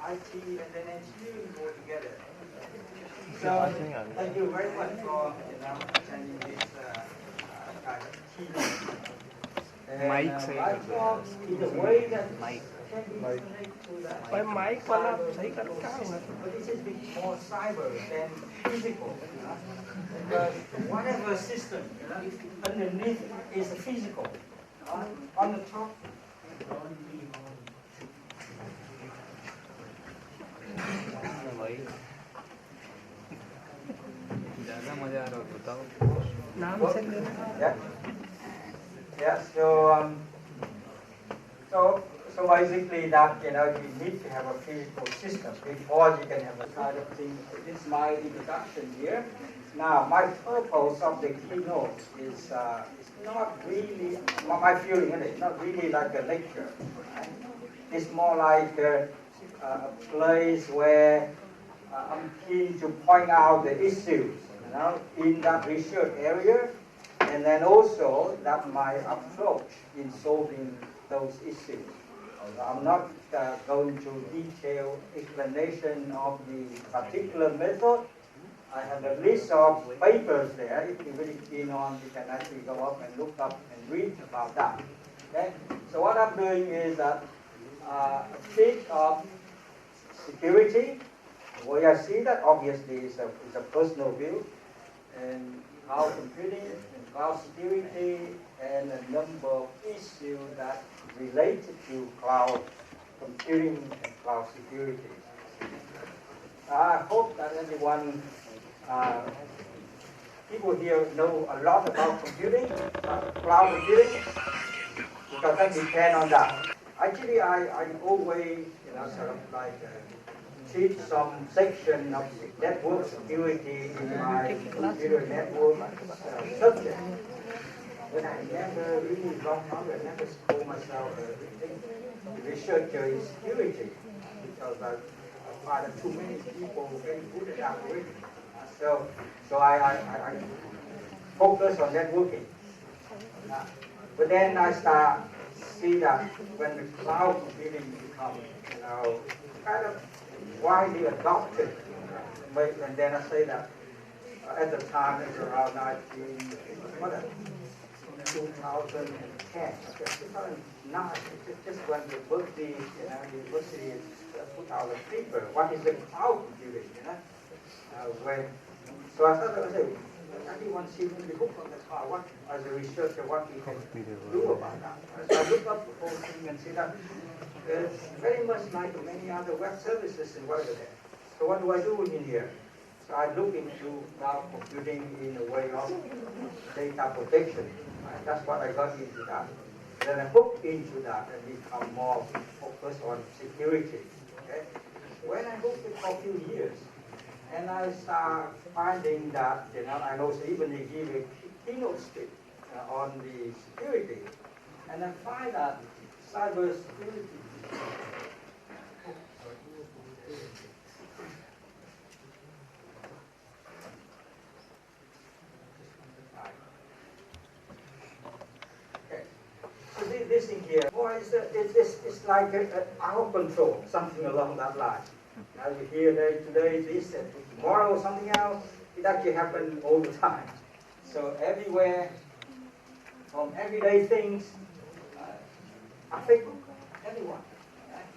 IT and then engineering go together. So thank you very much for attending this kind of keynote. And I thought in a way that can be related to that. But this is a bit more cyber than physical. Because whatever system underneath is physical. On the top. Yeah. So basically that you need to have a physical system before you can have a kind of thing. This is my introduction here. Now my purpose of the keynote is not really my feeling in it. Not really like a lecture. Right? It's more like a place where I'm keen to point out the issues, in that research area, and then also that my approach in solving those issues. I'm not going to detailed explanation of the particular method. I have a list of papers there. If you're really keen on, you can actually go up and look up and read about that. Okay? So what I'm doing is a bit of security. Well, I see that obviously is a personal view, and cloud computing and cloud security, and a number of issues that related to cloud computing and cloud security. I hope that everyone, people here know a lot about computing, cloud computing, because that depends on that. Actually, I always, sort of like teach some section of network security in my computer network subject. But I never really long time, I never call myself a researcher in security because I find too many people very good at that already. So I focus on networking. But then I start see that when the cloud computing becomes, kind of widely adopted, and then I say that at the time it was around 2010, 2009, just when the Berkeley University put out a paper, what is the cloud computing, so I thought, anyone seems to be hooked on the cloud. What, as a researcher, what we can do about that? So I looked up the whole thing and see that it's very much like many other web services and whatever there. So what do I do in here? So I look into cloud computing in a way of data protection. Right? That's what I got into that. Then I hooked into that and become more focused on security. Okay? When I hooked it for a few years, and I start finding that, and also even they give a keynote speak on the security, and I find that cyber security. Okay, so this thing here, boy, it's like out of control, something along that line. Now you hear that today this and tomorrow something else. It actually happens all the time. So everywhere, from everyday things, affect everyone. Right?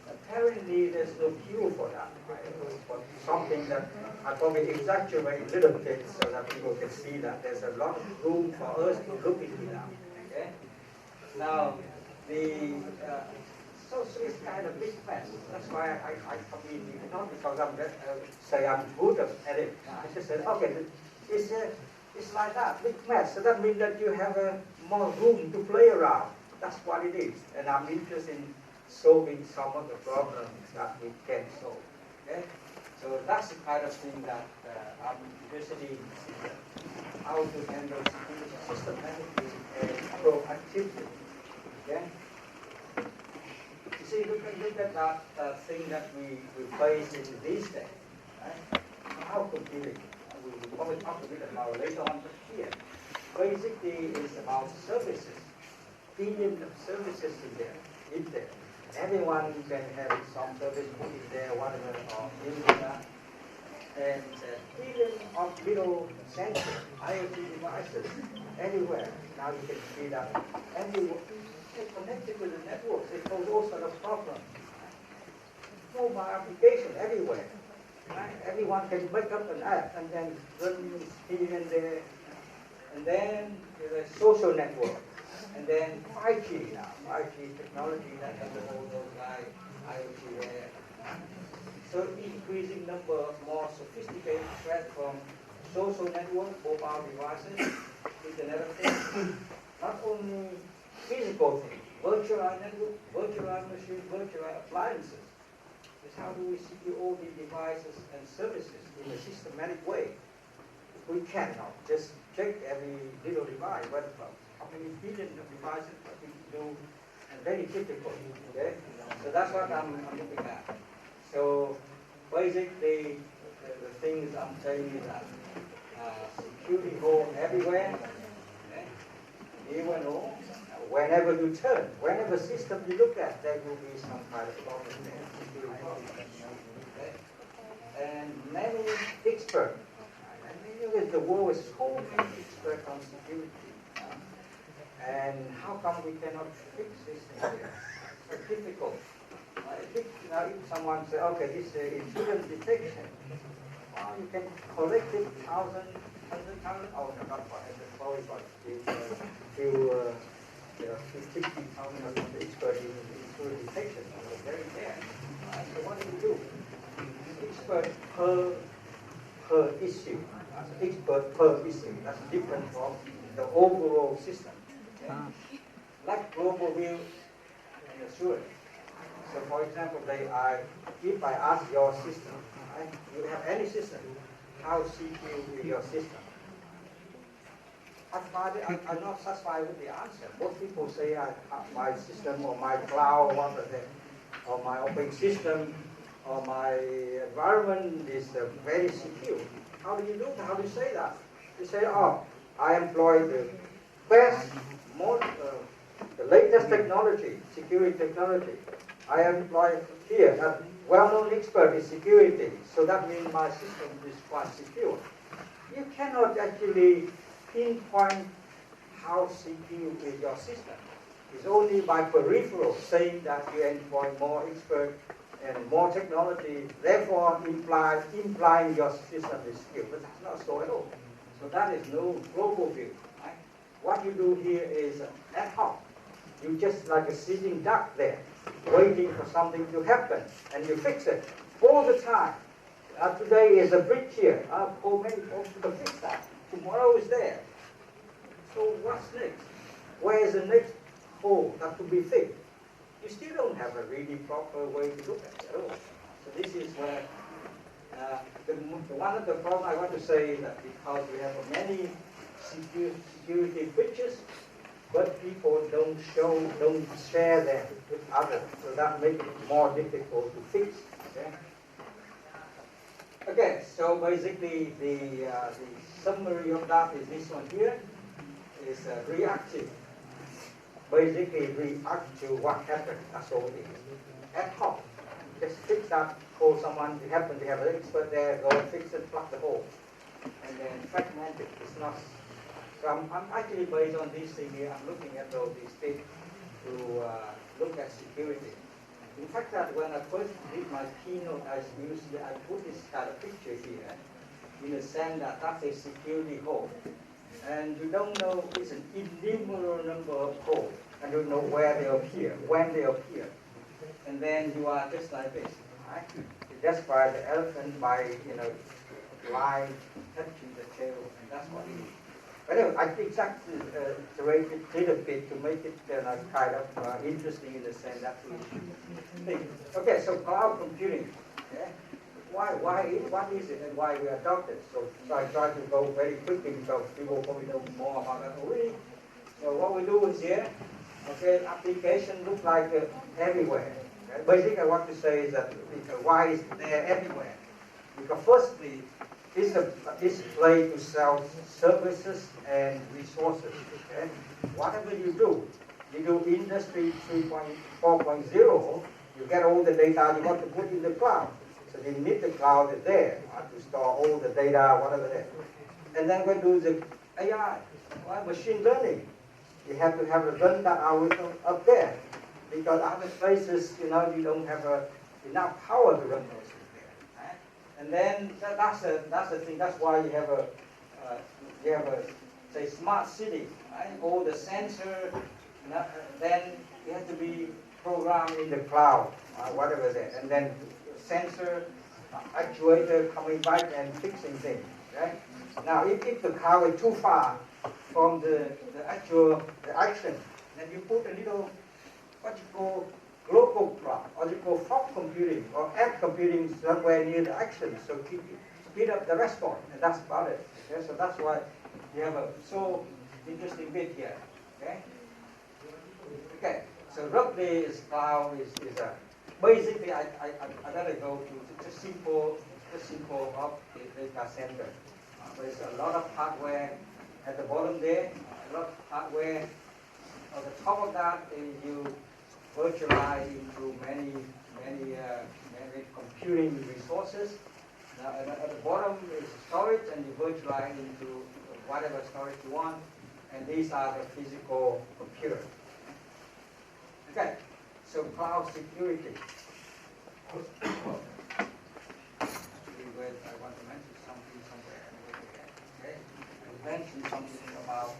Apparently there's no cure for that. Right? For something that I probably exaggerate a little bit so that people can see that there's a lot of room for us to look into that. Okay? Now, so it's kind of big mess. That's why I mean, not because I'm say I'm good at it. I just said, okay, it's like that, big mess. So that means that you have more room to play around. That's what it is. And I'm interested in solving some of the problems that we can solve. Okay? So that's the kind of thing that I'm interested in. How to handle security systematically and proactively. Okay? You see, look at that thing that we face in these days. Right? Cloud computing. We will probably talk a bit about later on, but here, basically it's about services. Billions of services in there. everyone can have some service put in there, whatever, or using that. And billions of little sensors, IoT devices, everywhere. Now you can see that everyone is connected to the network. It causes all sorts of problems. Mobile application everywhere. Right? Everyone can make up an app and then run here and there. And then there's a social network. And then 5G now. 5G technology that has all those like IoT there. So increasing number of more sophisticated threats from social network, mobile devices, Internet of Things. Not only physical things, virtualized network, virtualized machines, virtualized appliances. Is how do we secure all these devices and services in a systematic way? We cannot just check every little device, but how many billions of devices we do, and very difficult. Okay, so that's what I'm looking at. So basically, the things I'm saying is that security hole everywhere. Okay? You know, whenever you turn, whenever system you look at, there will be some kind of problem there. Security problem. Okay? And many experts. The world is so many experts on security. And how come we cannot fix this thing here? It's so difficult. If someone says, okay, this is intrusion detection, you can collect it 1,000, 100,000, oh, no, not 100, sorry, but few 50,000 of the experts in intrusion detection. They're there. So what do you do? Expert per issue. Expert per issue. That's different from the overall system. Okay? Like global view and assurance. So for example, if I ask your system, right, you have any system, how secure is your system? I'm not satisfied with the answer. Most people say my system or my cloud or whatever, or my operating system or my environment is very secure. How do you do that? How do you say that? You say, oh, I employ the best, the latest technology, security technology. I employ here a well-known expert in security, so that means my system is quite secure. You cannot actually pinpoint how secure is your system. It's only by peripheral saying that you employ more experts and more technology, therefore implying your system is secure. But that's not so at all. So that is no global view. Right? What you do here is ad hoc. You just like a sitting duck there, waiting for something to happen, and you fix it all the time. Today is a bridge here. Many folks to fix that. Tomorrow is there. So what's next? Where is the next hole that could be fixed? You still don't have a really proper way to look at it at all. So this is where one of the problems I want to say is that because we have many security breaches, but people don't share them with others, so that makes it more difficult to fix. Okay, so basically the summary of that is this one here, is reactive. Basically react to what happened, that's all it is. Ad hoc, just fix that, call someone, you happen to have an expert there, go and fix it, plug the hole. And then fragment it, it's not. So I'm actually, based on this thing here, I'm looking at all these things to look at security. In fact, that when I first did my keynote, I put this kind of picture here, in the sense that that's a security hole. And you don't know, it's an innumerable number of holes, and you don't know where they appear, when they appear. And then you are just like this, right? Just by the elephant, by, line touching the tail, and that's what it is. But anyway, I exactly iterate it a little bit to make it kind of interesting in the sense that we think. Okay, so cloud computing. Okay? What is it and why we adopted? So I try to go very quickly because people probably know more about that already. So what we do is here, okay, application look like everywhere. Okay? Basically, I want to say is that why is there everywhere? Because firstly, it's a display to sell services and resources. Okay? Whatever you do, you do Industry 3.4.0, you get all the data you want to put in the cloud. So you need the cloud there to store all the data, whatever there. And then we do the AI, machine learning. You have to have a run that algorithm up there, because other places, you don't have enough power to run those things there. Right? And then that's the thing. That's why you have a say smart city. Right? All the sensor, then you have to be programmed in the cloud, whatever there, and then sensor, actuator coming back and fixing things. Right? Now, if the cloud is too far from the action, then you put a little, what you call local cloud, or you call fog computing, or app computing somewhere near the action, so speed up the response, and that's about it. Okay? So that's why you have a so interesting bit here. Okay. Okay. So roughly, is cloud is basically I gotta go to just simple of the data center. There's a lot of hardware at the bottom there, a lot of hardware. On the top of that, you virtualize into many computing resources. Now, at the bottom is storage, and you virtualize into whatever storage you want. And these are the physical computers. Okay, so cloud security. I want to mention something somewhere. Okay, I mentioned something about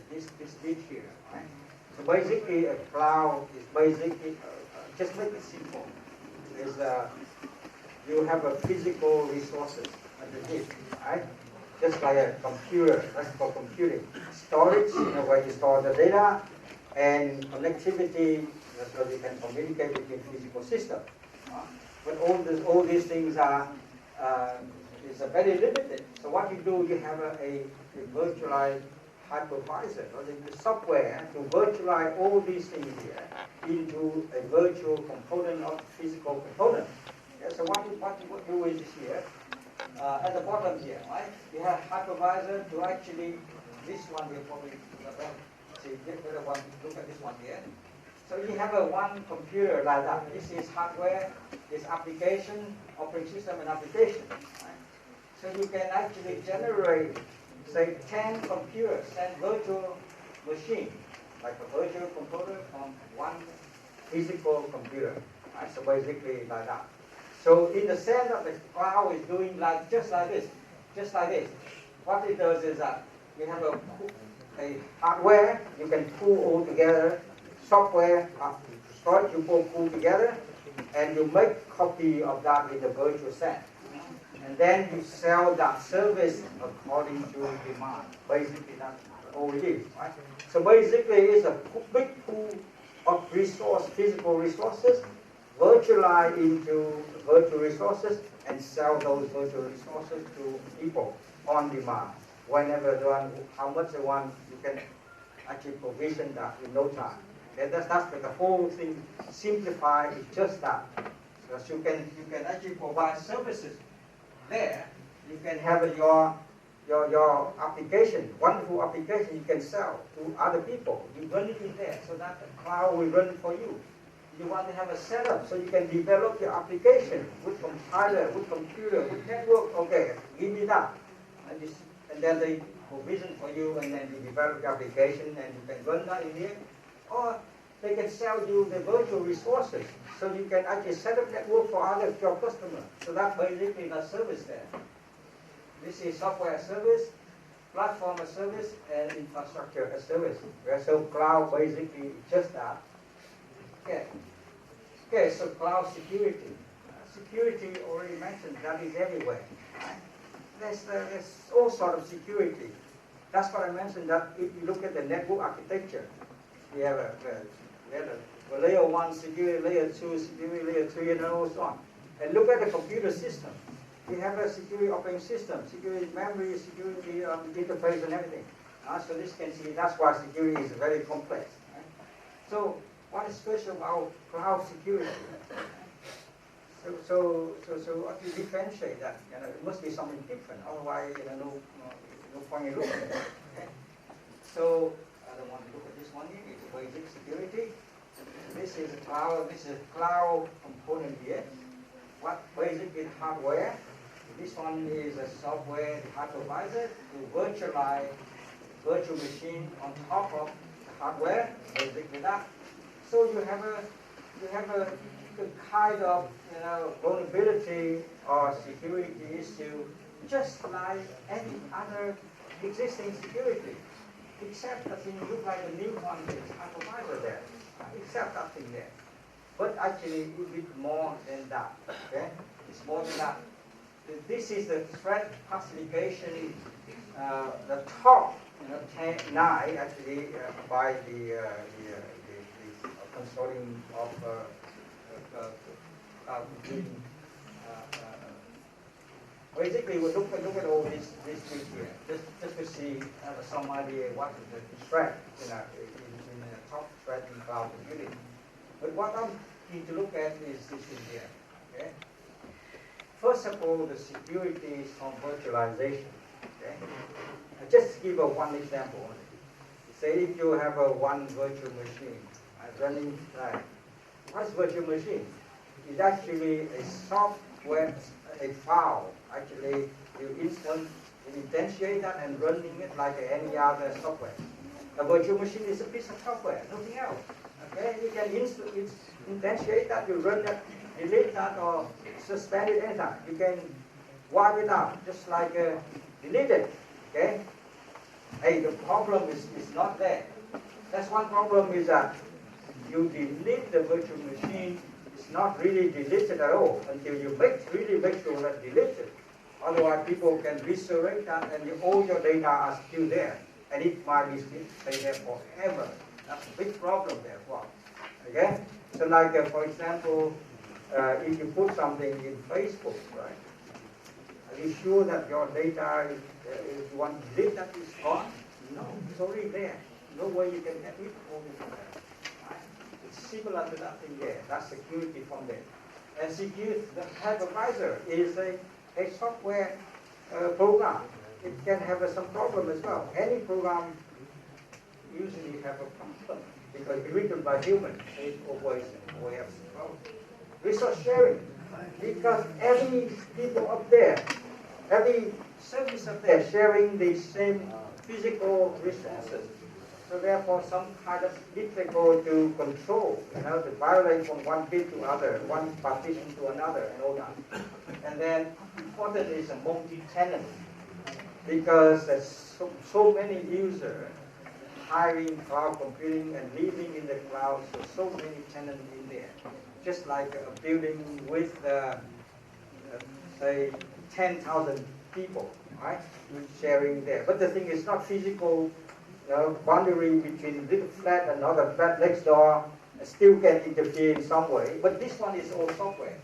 this bit here. Right? So basically, a cloud is basically just make it simple. Is you have a physical resources underneath, right? Just like a computer, that's for computing. Storage, where you store the data, and connectivity, so you can communicate between physical systems. But all these things are is very limited. So what you do, you have a virtualized hypervisor, or the software to virtualize all these things here into a virtual component of physical component. Yeah, so what you do is here, at the bottom here, right? You have hypervisor to actually, this one here probably, see, better one, look at this one here. So you have one computer like that. This is hardware, this application, operating system and application. Right? So you can actually generate, say, 10 computers, 10 virtual machines, like a virtual computer from one physical computer. Right? So basically like that. So in the center, the cloud is doing just like this. What it does is that you have a hardware, you can pull all together, software, storage, you pull together, and you make copy of that in the virtual set. And then you sell that service according to demand. Basically, that's all it is. Right? So basically, it's a big pool of physical resources, virtualize into virtual resources, and sell those virtual resources to people on demand. Whenever they want, how much they want, you can actually provision that in no time. Okay? That's the whole thing. Simplify is just that. Because you can actually provide services there. You can have your application, wonderful application you can sell to other people. You run it in there so that the cloud will run it for you. You want to have a setup so you can develop your application with compiler, with computer, with network. Okay, give me that. And then they provision for you, and then you develop the application, and you can run that in here. Or they can sell you the virtual resources, so you can actually set up network for other your customers. So that's basically the service there. This is software as service, platform as service, and infrastructure as service. So cloud basically is just that. Okay, so cloud security. Security already mentioned, that is everywhere. Right? There's all sorts of security. That's what I mentioned, that if you look at the network architecture, we have a layer 1 security, layer 2 security, layer 3, and so on. And look at the computer system. We have a security operating system, security memory, security interface, and everything. So this can see, that's why security is very complex. Right? So what is special about cloud security? So what you differentiate that? It must be something different. Otherwise, no point in looking at it. Okay? So don't want to look at this one here. It's basic security. This is a cloud component here. What basic is hardware. This one is a software hypervisor to virtualize virtual machine on top of the hardware, basically that. So you have a kind of vulnerability or security issue just like any other existing security, except that it looks like a new one is hypervisor there, except nothing there. But actually, a bit more than that. Okay, it's more than that. This is the threat classification, the top 9 actually by the consortium of computing. Basically, we look at all these things here, just to see, have some idea what is the threat in the top threat in cloud computing. But what I need to look at is this in here. Okay. First of all, the security is from virtualization. Okay. I'll just give one example. Say if you have one virtual machine running, what is virtual machine? It's actually a software, a file. Actually, you instantiate that and running it like any other software. A virtual machine is a piece of software, nothing else. Okay, you can instantiate that, you run that, delete that, or suspend it anytime. You can wipe it out, just like delete it. Okay. Hey, the problem is not there. That's one problem is that you delete the virtual machine. It's not really deleted at all until you really make sure that deleted. Otherwise, people can resurrect that, and all your data are still there, and it might be stay there forever. That's a big problem there as well. Okay? So like, for example, if you put something in Facebook, right? Are you sure that your data, if you want to delete that, is gone? No, it's already there. No way you can get it from there. Right? It's similar to that thing there. That's security from there. And security, the hypervisor is a software program. It can have some problem as well. Any program usually have a problem because it's written by humans. It always have some problem. Resource sharing, because every people up there, every service up there sharing the same physical resources. So therefore, some kind of difficult to control, to violate from one bit to other, one partition to another, and all that. And then important is a multi-tenant, because there's so many users hiring cloud computing and living in the cloud, so many tenants in there. Just like a building with, say, 10,000 people, right, sharing there. But the thing is not physical boundary between little flat and another flat next door, still can interfere in some way. But this one is all software.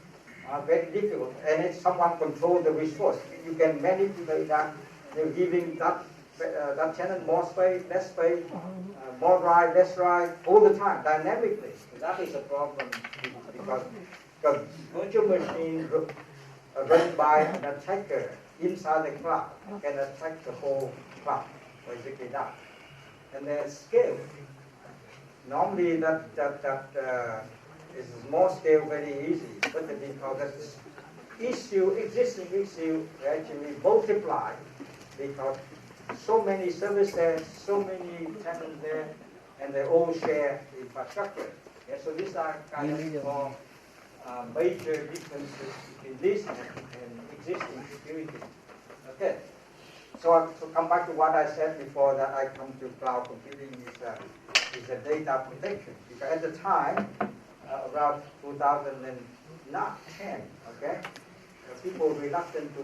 Very difficult, and if someone controls the resource, you can manipulate that. You're giving that tenant more space, less space, more right, less right, all the time, dynamically. So that is a problem because virtual machine run by an attacker inside the cloud can attack the whole cloud, basically that. And then scale. Normally that is more scale very easy, but because the existing issue actually multiply because so many services, so many tenants there, and they all share infrastructure. Yeah, so these are kind of more major differences between this and existing security. Okay. So come back to what I said before that I come to cloud computing is a data protection. Because at the time, around 2010, okay, people were reluctant to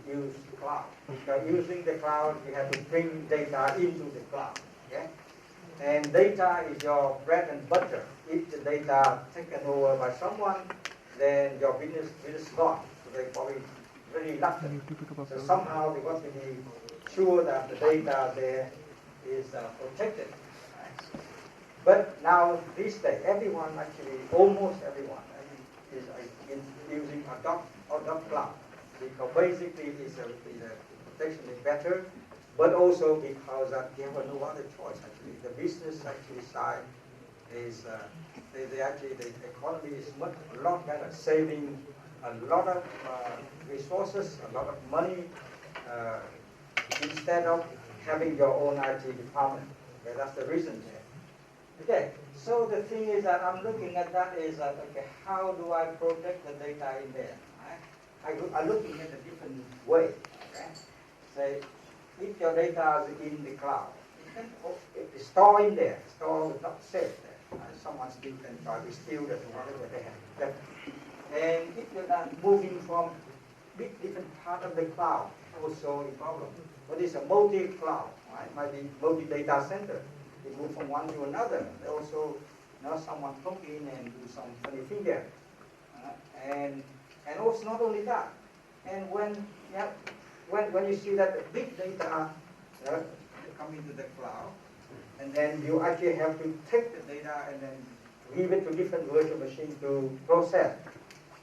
use cloud. Because using the cloud, you have to bring data into the cloud. Okay? And data is your bread and butter. If the data taken over by someone, then your business is gone. So they probably very reluctant. So somehow they want to be sure that the data there is protected. Right? But now these days, everyone actually, almost everyone, is using Adobe Cloud. Because basically the protection is better, but also because they have no other choice actually. The business actually side is, the economy is a lot better, saving a lot of resources, a lot of money, instead of having your own IT department. Okay, that's the reason there. Okay, so the thing is that I'm looking at that is that, okay, how do I protect the data in there? Right? I'm looking at a different way. Okay? Say, if your data is in the cloud, it's stored in there, stored not safe there. Someone still can try to steal it or whatever they have. And if you're not moving from different part of the cloud, also a problem. But it's a multi-cloud, right? Might be multi-data center. They move from one to another. They also, someone come in and do some funny thing there. And also not only that. And when you see that the big data come into the cloud, and then you actually have to take the data and then give it to different virtual machines to process.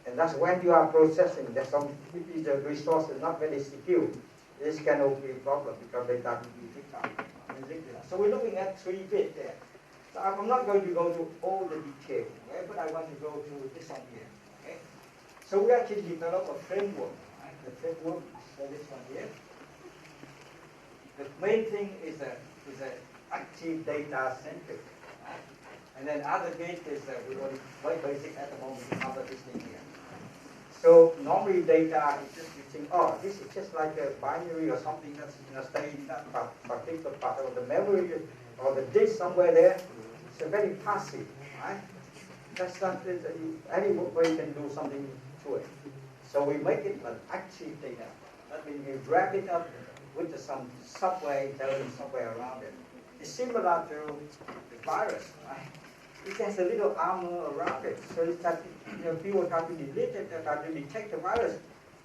And that's when you are processing. There's some, if the resource is not very secure, this can also be a problem because data will be picked up. So we're looking at 3 bits there. So I'm not going to go to all the details, okay, but I want to go to this one here. Okay? So we actually developed a framework. Right? The framework is this one here. The main thing is a active data centric. Right? And then other bit is we're going to very basic at the moment to cover this thing here. So normally data is just you think, oh, this is just like a binary or something that's staying in that particular part of the memory or the disk somewhere there. It's a very passive, right? That's not any way you can do something to it. So we make it an active data. That means we wrap it up with some software, intelligent software around it. It's similar to the virus, right? It has a little armor around it, so it's that people try to delete it, they try to detect the virus,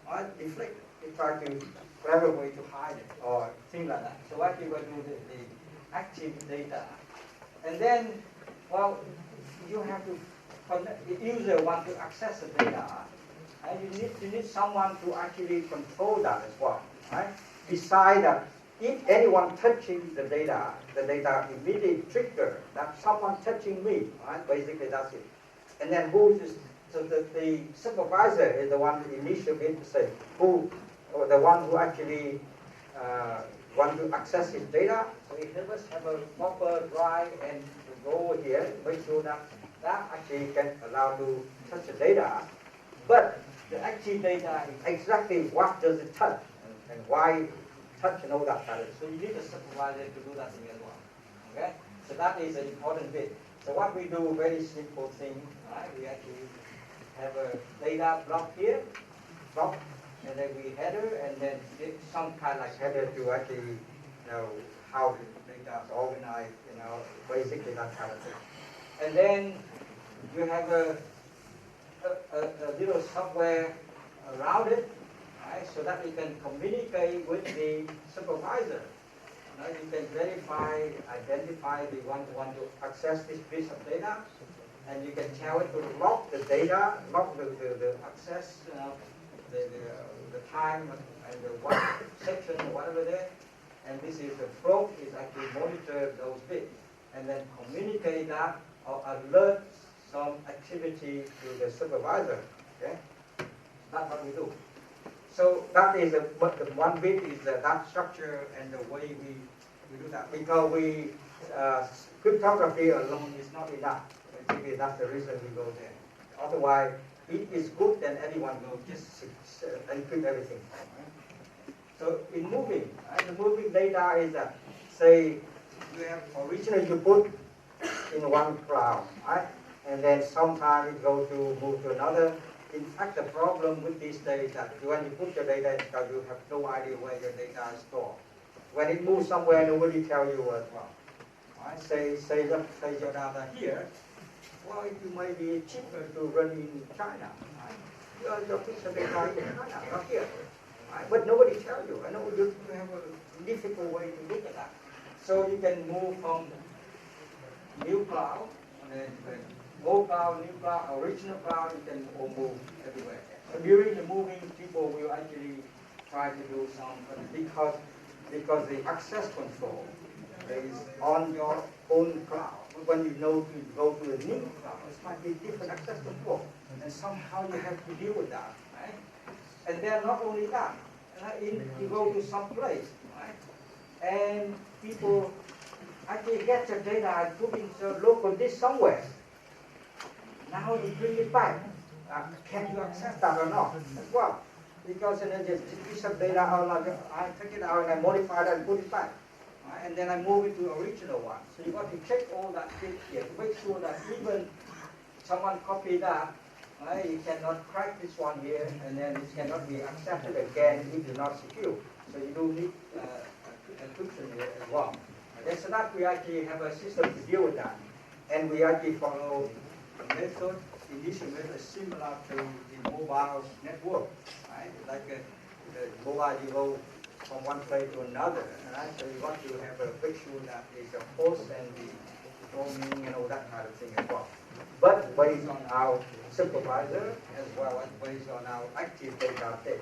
or deflect it. They try to grab a way to hide it, or things like that. So what you will do the active data, and then, well, you have to connect. The user wants to access the data, and you need someone to actually control that as well, right? Besides that, if anyone touching the data immediately trigger that someone touching me, right? Basically that's it. And then so the supervisor is the one who initiates to say or the one who actually want to access his data. So he must have a proper drive and to go over here, make sure that actually can allow to touch the data. But the active data is exactly what does it touch and why touch and all that kind of. So you need a supervisor to do that thing as well. Okay? So that is an important bit. So what we do, very simple thing, right? We actually have a data block here, and then we header, and then some kind of like header to actually how the data is organized, basically that kind of thing. And then you have a little software around it, right, so that you can communicate with the supervisor. You can verify, identify the one who wants to access this piece of data, and you can tell it to lock the data, lock the access, the time and the one section or whatever there. And this is the Prof is actually monitor those bits and then communicate that or alert some activity to the supervisor. Okay, that's what we do. So that is the one bit is that structure and the way we do that, because cryptography alone is not enough. Basically, that's the reason we go there. Otherwise, it is good, then anyone will just encrypt everything. Right? So in moving, right, the moving data is say you have originally you put in one cloud, right, and then sometime it goes to move to another. In fact, the problem with this data is when you put your data in, you have no idea where your data is stored. When it moves somewhere, nobody tells you as well. Right? Say your data here. Well, it may be cheaper to run in China. Right? Your piece of data in China, not here. Right? But nobody tells you. I know you have a difficult way to look at that. So you can move from new cloud, and then old cloud, new cloud, original cloud, you can all move everywhere. So during the moving, people will actually try to do some, because because the access control is on your own cloud. When you know to go to a new cloud, it might be different access control, and somehow you have to deal with that, right? And then not only that, you go to some place, right? And people actually get the data and put in the local disk somewhere. Now you bring it back. Can you access that or not as well? Because just piece of data, I take it out and I modify it and put it back. Right? And then I move it to the original one. So you got to check all that bit here to make sure that even someone copied that, right, you cannot crack this one here, and then it cannot be accepted again if it's not secure. So you do need encryption here as well. Okay, so that we actually have a system to deal with that. And we actually follow a method, initial method similar to the mobile network. Right? Like the mobile, you go from one place to another. Right? So you want to have a make sure that is a host and the roaming and all that kind of thing as well. But based on our supervisor as well as based on our active data tape.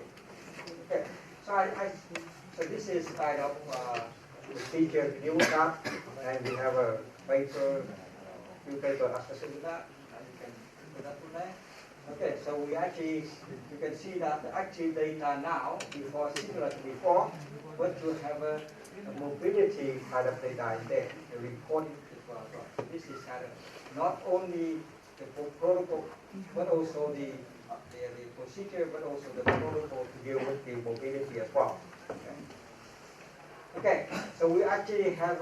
Okay. So this is kind of the feature to deal with that, and we have a paper, few paper associated with that. You can put that on there. Okay, so we actually, you can see that the active data now, before similar to before, but you have a mobility kind of data in there, the reporting as well. So this is kind of not only the protocol, but also the procedure, but also the protocol to deal with the mobility as well. Okay, so we actually have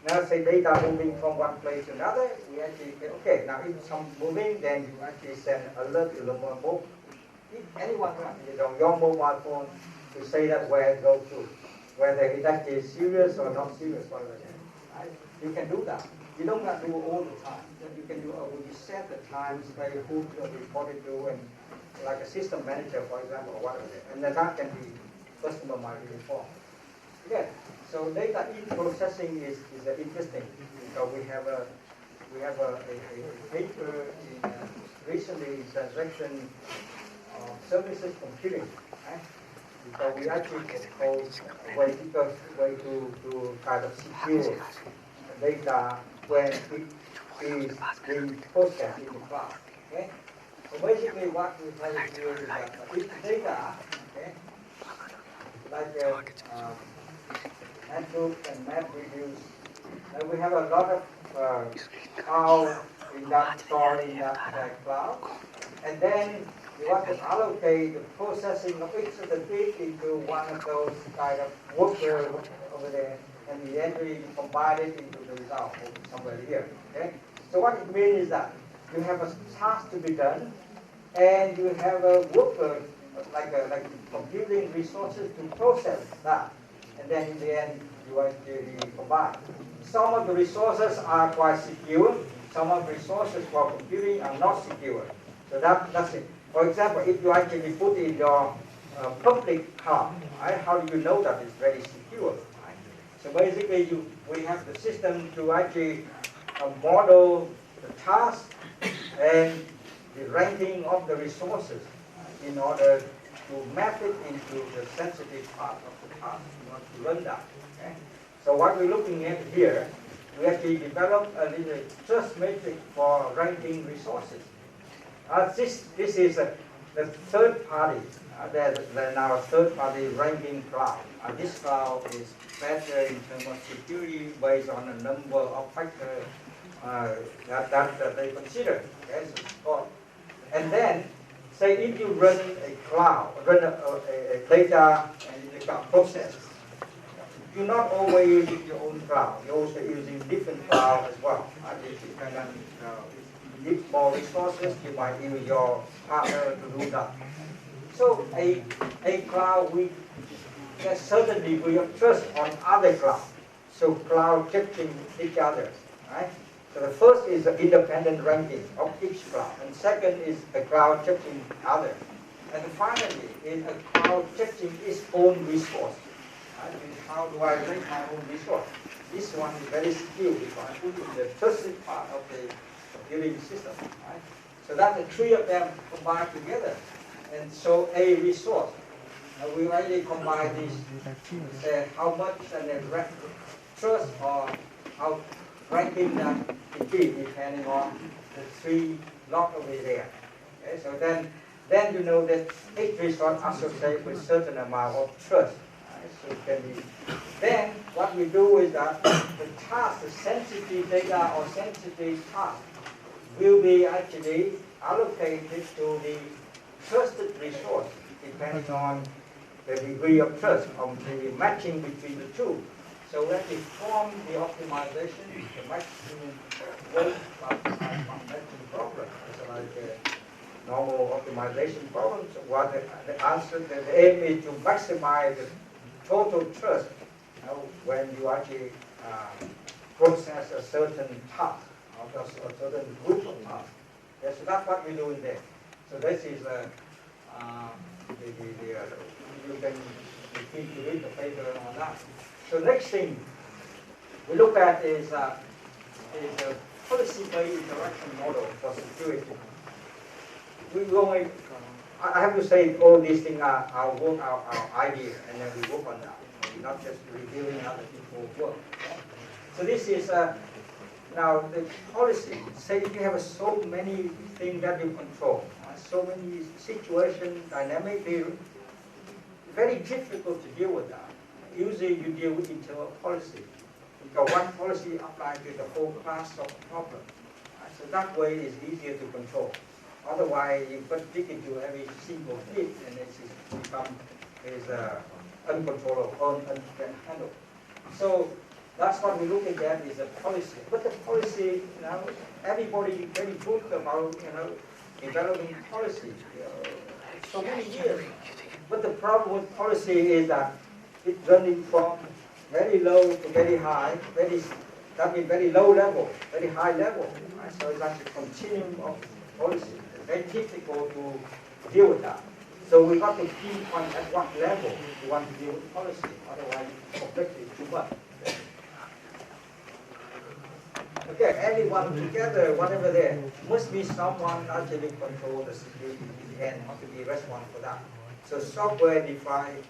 now say data moving from one place to another. We actually get, okay, now if some moving, then you actually send alert to the mobile. If anyone on your mobile phone to say that where it goes to, whether it actually is serious or not serious, whatever. Right? You can do that. You don't have to do it all the time. You can do when you set the times where you who to report it to, and like a system manager, for example, or whatever. And then that can be customer might be informed. Again, so data in processing is interesting. So we have a paper in recently in transaction services computing. Right? So we actually propose a way to kind of secure data when it is being processed in the cloud. Okay? So basically what we have here is that if data, okay, like Hadoop and MapReduce, and we have a lot of cloud in that store in that cloud, and then you want to allocate the processing of each of the bit into one of those kind of workers over there, and eventually you combine it into the result somewhere here. Okay? So what it means is that you have a task to be done, and you have a worker like computing resources to process that. And then in the end, you actually combine. Some of the resources are quite secure. Some of the resources for computing are not secure. So that's it. For example, if you actually put in your public cloud, right, how do you know that it's very secure? Right? So basically, we have the system to actually model the task and the ranking of the resources in order to map it into the sensitive part of the task. You want to run that. Okay? So what we're looking at here, we actually developed a little trust matrix for ranking resources. This is the third party. There's now a third party ranking cloud. This cloud is better in terms of security based on a number of factors that they consider. Okay? So, and then, say if you run a cloud, run a data and the cloud process, you're not always using your own cloud. You're also using different cloud as well. If you need more resources, you might use your partner to do that. So a cloud, certainly we have trust on other clouds. So cloud checking each other, right? So the first is the independent ranking of each cloud, and second is the cloud checking other. And finally, is a cloud checking its own resource. Right? How do I rank my own resource? This one is very secure because I put in the trusted part of the computing system. Right? So that the three of them combined together. And so a resource We already combine these, say how much and then trust or how ranking that it be depending on the three lock over there. Okay, so then you know that each result associated with certain amount of trust. Right? So it can be. Then what we do is that the task, the sensitive data or sensitive task, will be actually allocated to the trusted resource, depending on the degree of trust, of the matching between the two. So that we form the optimization, the maximum weight matching problem. It's like a normal optimization problem. So what the answer, the aim is to maximize the total trust when you actually process a certain task or a certain group of tasks. Yeah, so that's what we do in there. So this is you can repeat to read the paper on that. So next thing we look at is a policy-based interaction model for security. I have to say all these things are our work, our idea, and then we work on that. We're not just reviewing other people's work. So this is now the policy. Say if you have so many things that you control, so many situations, dynamically, very difficult to deal with that. Usually you deal with internal policy. Because one policy applies to the whole class of problem. So that way is easier to control. Otherwise, you put dig into every single bit and it becomes uncontrollable, unhandled. So that's what we look at is a policy. But the policy, everybody is very good about developing policy. So many years. But the problem with policy is that it's running from very low to very high, that means very low level, very high level. Right? So it's like a continuum of policy. It's very difficult to deal with that. So we got to pinpoint at what level you want to deal with policy. Otherwise, complexity is too much. Okay, anyone together, whatever there, must be someone actually control the security and have to be responsible for that. So software-defined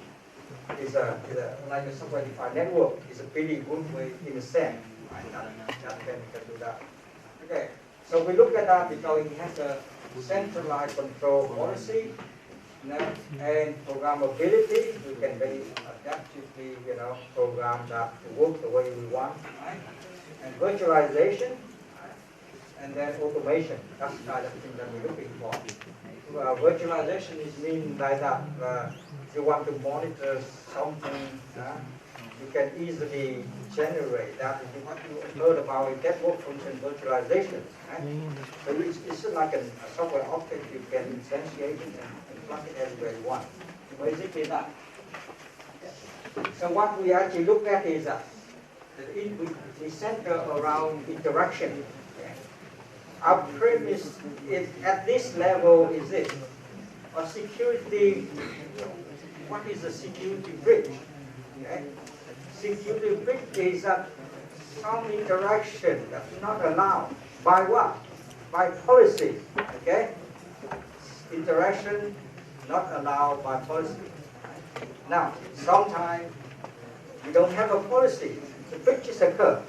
is like a software-defined network is a pretty good way in a sense. Right? That can do that. Okay, so we look at that because it has a centralized control policy, and programmability. We can very adaptively, program that to work the way we want. Right? And virtualization, and then automation. That's the kind of thing that we're looking for. Virtualization is mean like that. If you want to monitor something, you can easily generate that. If you want to learn about it, network function virtualization. Right? So it's like a software object. You can instantiate it and plug it everywhere you want. So basically that. So what we actually look at is that we center around interaction. Our premise is at this level is this. A security, what is a security breach? Okay? Security breach is that some interaction that's not allowed. By what? By policy. Okay? Interaction not allowed by policy. Now, sometimes you don't have a policy. The breaches occur.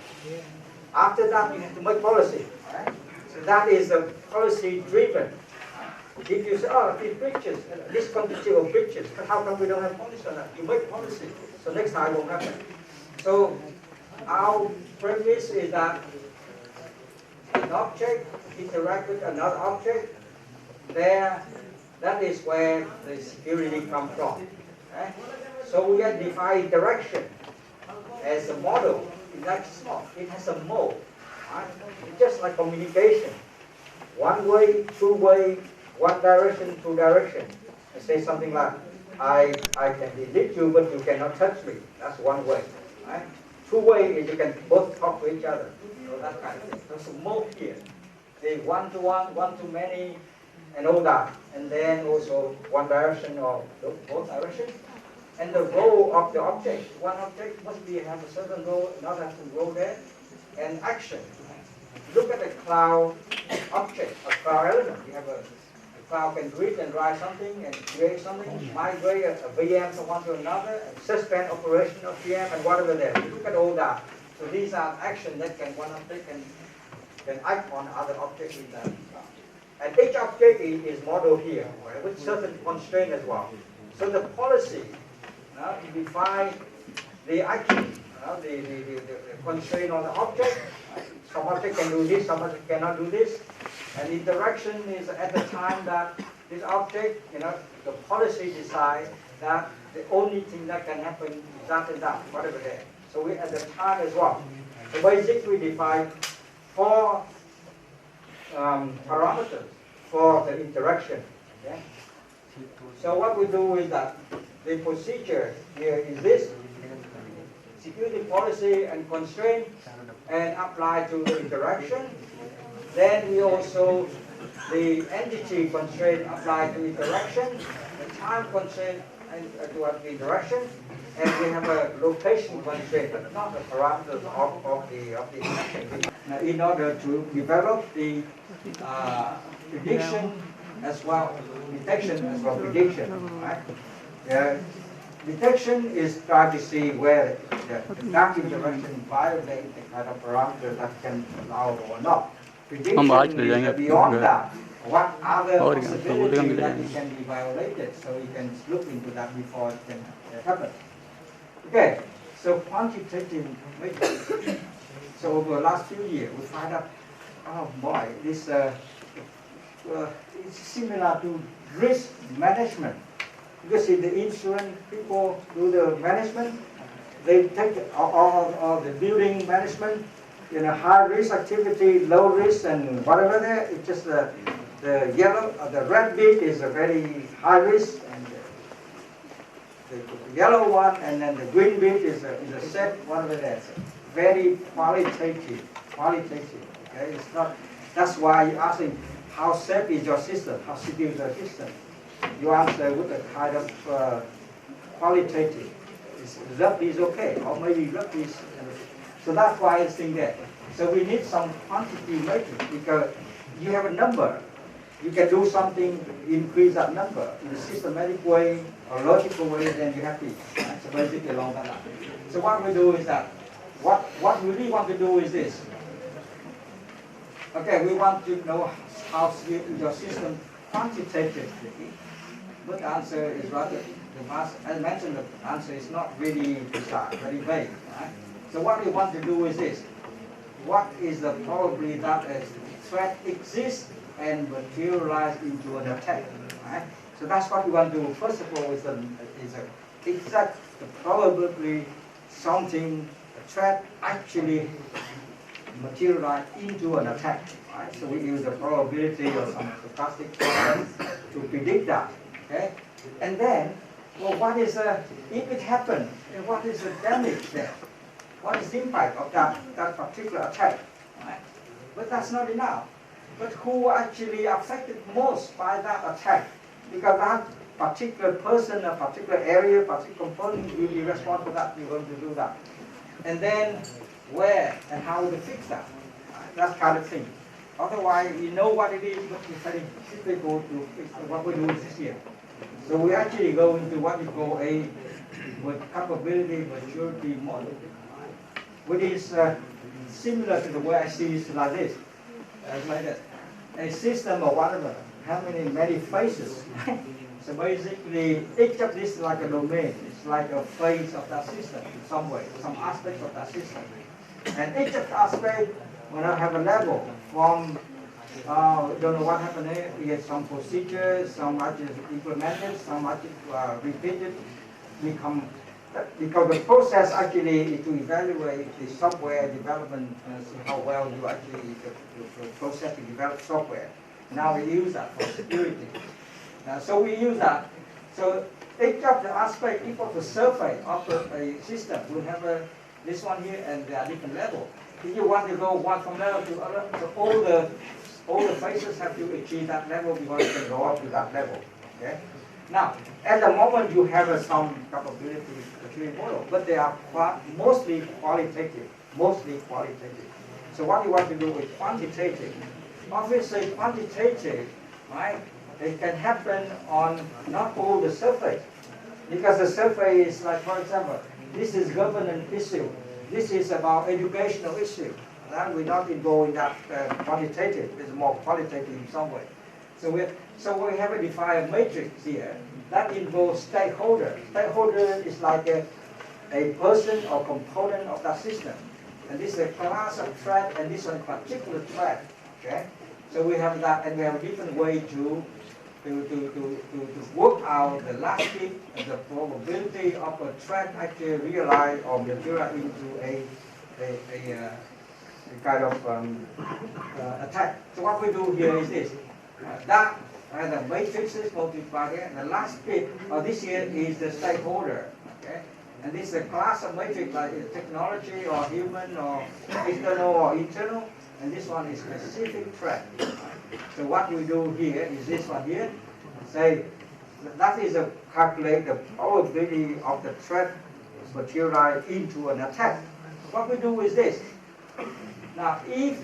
After that, you have to make policy. Right? So that is a policy driven. If you say, oh, these breaches, this quantity of breaches, but how come we don't have policy on that? You make policy, so next time it won't happen. So our premise is that an object interact with another object, that is where the security comes from. Right? So we have defined interaction as a model. It has a mode. Right? It's just like communication. One way, two way, one direction, two direction. I say something like, I can delete you, but you cannot touch me. That's one way. Right? Two way is you can both talk to each other. So that kind of thing. There's a mode here. There's one to one, one to many, and all that. And then also one direction or both directions. And the role of the object. One object must have a certain role, another has a role there. And action. Look at the cloud object, a cloud element. You have a Cloud can read and write something and create something, migrate a VM from one to another, and suspend operation of VM and whatever there. You look at all that. So these are actions that one object can act on other objects in that. And each object is modeled here, right, with certain constraint as well. So the policy to define the action, the constraint on the object. Some object can do this, some object cannot do this. And interaction is at the time that this object, the policy decides that the only thing that can happen is that and that, whatever there. So we at the time as well. So basically we define 4 parameters for the interaction. Okay? So what we do is that the procedure here is this: security policy and constraint, and apply to the interaction. Then we also, the entity constraint apply to interaction, the time constraint and to the interaction, and we have a location constraint, but not the parameters of the interaction. Now, in order to develop the prediction as well, detection as well prediction, right? Detection is trying to see where the dark interaction violates the kind of parameters that can allow or not. Prediction is beyond that. What other possibilities that it can be violated, so you can look into that before it can happen. Okay, so quantitative measures. So over the last few years, we find out, oh boy, this it's similar to risk management. Because in the insurance, people do the management, they take all the building management, high risk activity, low risk, and whatever there. It's just the yellow, the red bit is a very high risk, and the yellow one, and then the green bit is a safe, whatever there. So very qualitative. Okay, it's not. That's why you're asking how safe is your system, how secure is your system. You answer with a kind of qualitative. Roughly is okay, or maybe roughly is. So that's why it's in there. So we need some quantity measure, because you have a number. You can do something, increase that number in a systematic way or logical way, then you have to. Right? So basically along that line. So what we do is that, what we really want to do is this. Okay, we want to know how your system quantitatively. But the answer is rather, as I mentioned, the answer is not really precise, very vague. Right? So what we want to do is this. What is the probability that a threat exists and materialize into an attack? Right? So that's what we want to do. First of all, is the probability something, a threat actually materialize into an attack. Right? So we use the probability or some stochastic process to predict that. Okay? And then, well, what is if it happens, what is the damage there? What is the impact of that particular attack? Right? But that's not enough. But who actually affected most by that attack? Because that particular person, a particular area, particular component will be responsible for that, you're going to do that. And then where and how to fix that? Right? That kind of thing. Otherwise, you know what it is, but it's very difficult to fix what we do this year. So we actually go into what we call a capability maturity model, which is similar to the way I see it like this. Like that. A system or whatever, how many phases. So basically, each of this is like a domain. It's like a phase of that system in some way, some aspect of that system. And each of the aspects will have a level from, don't know what happened here. We had some procedures, some actually implemented, some actually repeated, because the process actually is to evaluate the software development, see how well you actually, the process to develop software. Now we use that for security. So we use that. So each of the aspects, each of the surface of a system will have this one here, and there are different levels. If you want to go one from level to other, so all the phases have to achieve that level before you can go up to that level. Okay? Now, at the moment you have some capability model, but they are mostly qualitative. So what you want to do with quantitative? Obviously quantitative, right? it can happen on not all the surface. Because the surface is like, for example, this is governance issue. This is about educational issue. That we're not involved in that quantitative. It's more qualitative in some way. So we have a defined matrix here that involves stakeholder. Stakeholder is like a person or component of that system. And this is a class of thread, and this is a particular thread. Okay? So we have that, and we have a different way to work out the last bit and the probability of a thread actually realize or materialize into a kind of attack. So what we do here is this. That the matrix is multiplied here, and the last bit of this here is the stakeholder. Okay? And this is a class of matrix like technology or human or external or internal, and this one is specific threat. So what we do here is this one here. Say that is a calculate the probability of the threat materialize into an attack. What we do is this. Now, if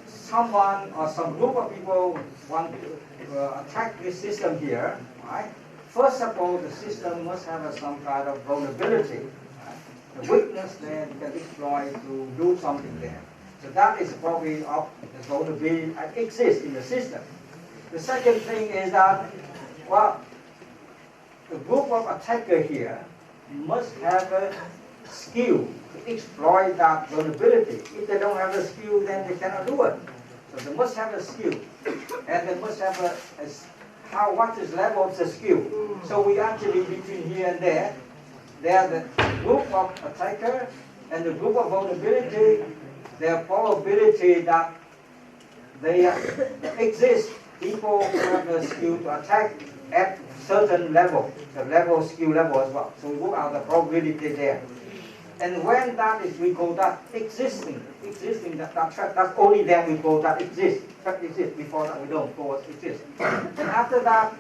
someone or some group of people want to attack this system here, right? First of all, the system must have some kind of vulnerability. Right? The weakness there you can exploit to do something there. So that is probably of the vulnerability that exists in the system. The second thing is that, well, the group of attacker here must have a skill to exploit that vulnerability. If they don't have a skill, then they cannot do it. So they must have a skill, and they must have what is level of the skill. So we actually between here and there are the group of attacker and the group of vulnerability. Their probability that they exist, people who have the skill to attack at certain level, the level skill level as well. So we work out the probability there. And when that is, we call that existing that threat. That's only then we call that exists. Threat exists. Before that we don't call it exist. And after that,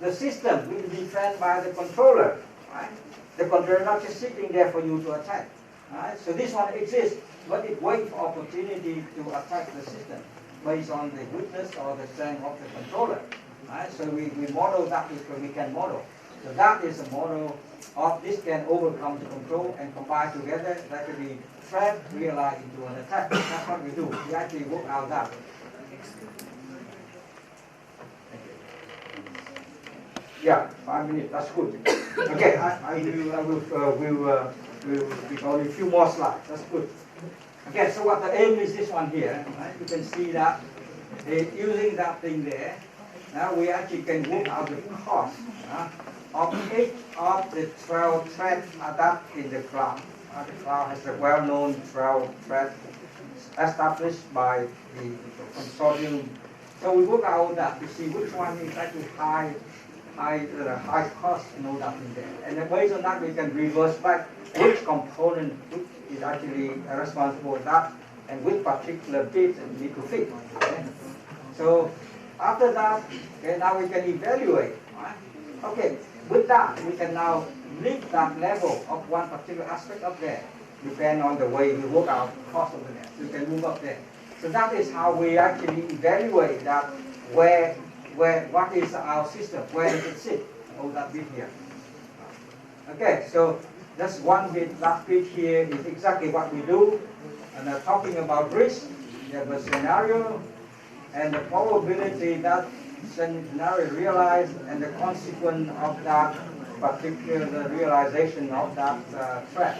the system will be defended by the controller. Right? The controller is not just sitting there for you to attack. Right? So this one exists, but it waits for opportunity to attack the system based on the weakness or the strength of the controller. Right? So we model that because we can model. So that is a model of this can overcome the control and combine together. That can be threat realized into an attack. That's what we do. We actually work out that. Yeah, 5 minutes. That's good. Okay, we'll only a few more slides. That's good. Okay, so what the aim is this one here. Right? You can see that using that thing there. Now we actually can work out the cost of each of the 12 threads adapted in the cloud. The cloud has a well-known 12 threads established by the consortium. So we work out that to see which one is actually high cost and all that in there. And then based on that, we can reverse back which component is actually responsible for that and which particular bit need to fit. Okay? So after that, okay, now we can evaluate. Right? Okay, with that, we can now lift that level of one particular aspect up there, depending on the way we work out the cost of the net. We can move up there. So that is how we actually evaluate that what is our system, where does it sit, all that bit here. Okay, so that's one bit, that bit here is exactly what we do. And talking about risk, you have a scenario, and the probability that scenario realized, and the consequence of that particular realization of that threat.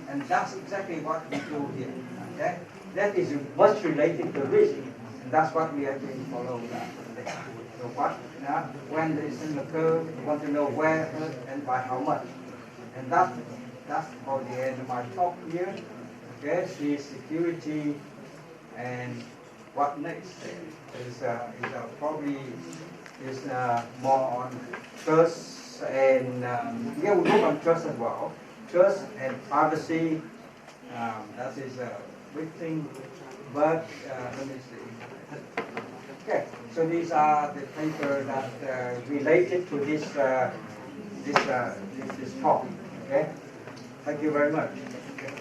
And that's exactly what we do here. Okay? That is much related to risk, and that's what we actually follow that. So what, when the incident occurs, we want to know where and by how much. And that's for the end of my talk here. Okay, see security, and what next is probably more on trust, and we will look on trust as well. Trust and privacy, that is a big thing, but let me see. Okay, so these are the papers that related to this this talk. Okay, thank you very much. Okay.